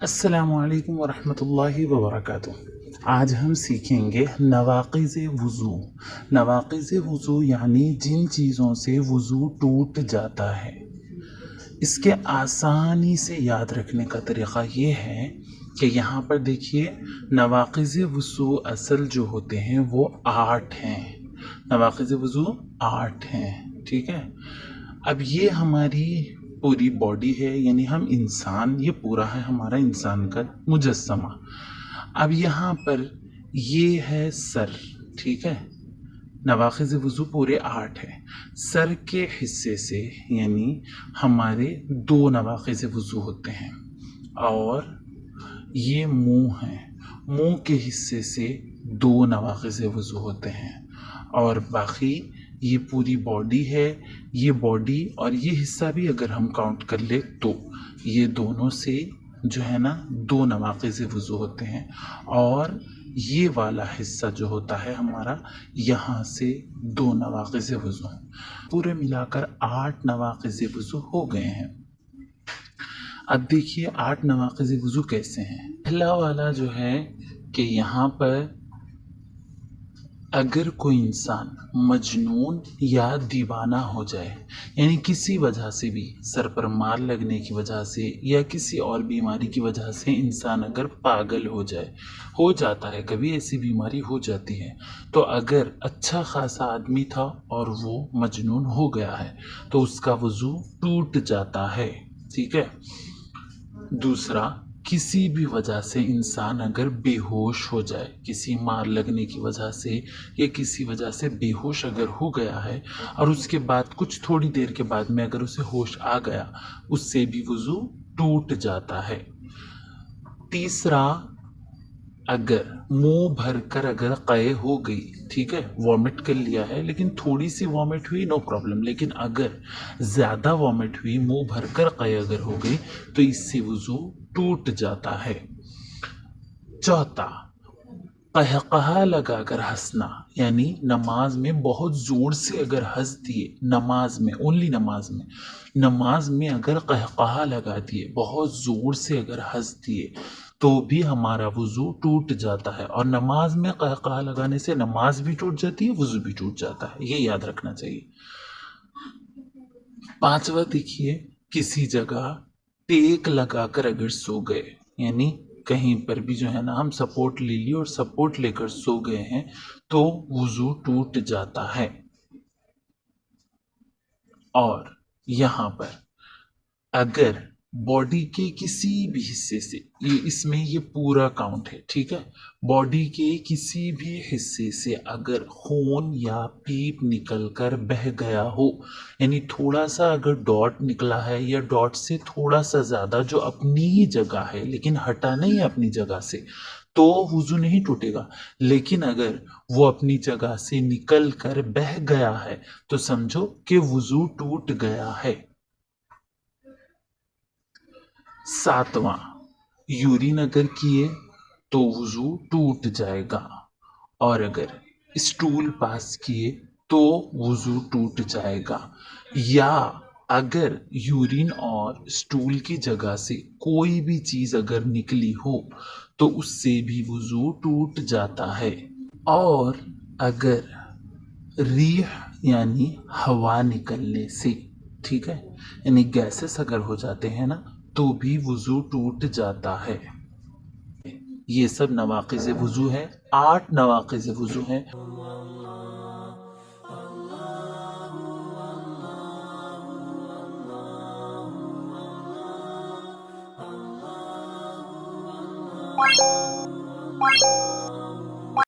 अस्सलाम वालेकुम वरहमतुल्लाहि वबरकातुह। आज हम सीखेंगे नवाक़िज़ वुज़ू। नवाक़िज़ वुज़ू यानी जिन चीज़ों से वुज़ू टूट जाता है। इसके आसानी से याद रखने का तरीक़ा ये है कि यहाँ पर देखिए, नवाक़िज़ वुज़ू असल जो होते हैं वो 8 हैं। नवाक़िज़ वुज़ू 8 हैं, ठीक है। अब ये हमारी पूरी बॉडी है, यानी हम इंसान, ये पूरा है हमारा इंसान का मुजस्समा। अब यहाँ पर ये है सर, ठीक है। नवाक़िज़ वुज़ू पूरे 8 हैं। सर के हिस्से से यानी हमारे 2 नवाक़िज़ वुज़ू होते हैं, और ये मुंह है, मुंह के हिस्से से 2 नवाक़िज़ वुज़ू होते हैं, और बाकी ये पूरी बॉडी है। ये बॉडी और ये हिस्सा भी अगर हम काउंट कर ले तो ये दोनों से जो है ना 2 नवाक़िज़ वुज़ू होते हैं, और ये वाला हिस्सा जो होता है हमारा, यहाँ से 2 नवाक़िज़ वुज़ू हैं। पूरे मिलाकर 8 नवाक़िज़ वुज़ू हो गए हैं। अब देखिए 8 नवाक़िज़ वुज़ू कैसे हैं। पहला वाला जो है कि यहाँ पर अगर कोई इंसान मजनून या दीवाना हो जाए, यानी किसी वजह से भी, सर पर मार लगने की वजह से या किसी और बीमारी की वजह से इंसान अगर पागल हो जाए, हो जाता है, कभी ऐसी बीमारी हो जाती है, तो अगर अच्छा खासा आदमी था और वो मजनून हो गया है तो उसका वुज़ू टूट जाता है, ठीक है। दूसरा, किसी भी वजह से इंसान अगर बेहोश हो जाए, किसी मार लगने की वजह से या किसी वजह से बेहोश अगर हो गया है, और उसके बाद कुछ थोड़ी देर के बाद में अगर उसे होश आ गया, उससे भी वुज़ू टूट जाता है। तीसरा, अगर मुंह भर कर अगर क़य हो गई, ठीक है, वॉमिट कर लिया है लेकिन थोड़ी सी वॉमिट हुई, नो प्रॉब्लम, लेकिन अगर ज़्यादा वॉमिट हुई, मुंह भर कर क़य अगर हो गई, तो इससे वुज़ू टूट जाता है। चौथा, कहकहा लगाकर हंसना, यानी नमाज में बहुत ज़ोर से अगर हंस दिए, नमाज में, ओनली नमाज में अगर कहकहा लगा दिए, बहुत ज़ोर से अगर हंस दिए, तो भी हमारा वुज़ू टूट जाता है। और नमाज में कहकहा लगाने से नमाज भी टूट जाती है, वुज़ू भी टूट जाता है, ये याद रखना चाहिए। पांचवा देखिए, किसी जगह टेक लगाकर अगर सो गए, यानी कहीं पर भी जो है ना हम सपोर्ट ले ली और सपोर्ट लेकर सो गए हैं, तो वुज़ू टूट जाता है। और यहाँ पर अगर बॉडी के किसी भी हिस्से से, ये इसमें ये पूरा काउंट है, ठीक है, बॉडी के किसी भी हिस्से से अगर खून या पीप निकलकर बह गया हो, यानी थोड़ा सा अगर डॉट निकला है या डॉट से थोड़ा सा ज़्यादा जो अपनी ही जगह है लेकिन हटा नहीं है अपनी जगह से, तो वुज़ू नहीं टूटेगा। लेकिन अगर वो अपनी जगह से निकल कर बह गया है तो समझो कि वुज़ू टूट गया है। सातवां, यूरिन अगर किए तो वुज़ू टूट जाएगा, और अगर स्टूल पास किए तो वुज़ू टूट जाएगा, या अगर यूरिन और स्टूल की जगह से कोई भी चीज़ अगर निकली हो तो उससे भी वुज़ू टूट जाता है। और अगर रीह यानी हवा निकलने से, ठीक है, यानी गैसेस अगर हो जाते हैं ना, तो भी वुज़ू टूट जाता है। ये सब नवाक़िज़ वुज़ू है, 8 नवाक़िज़ वुज़ू हैं।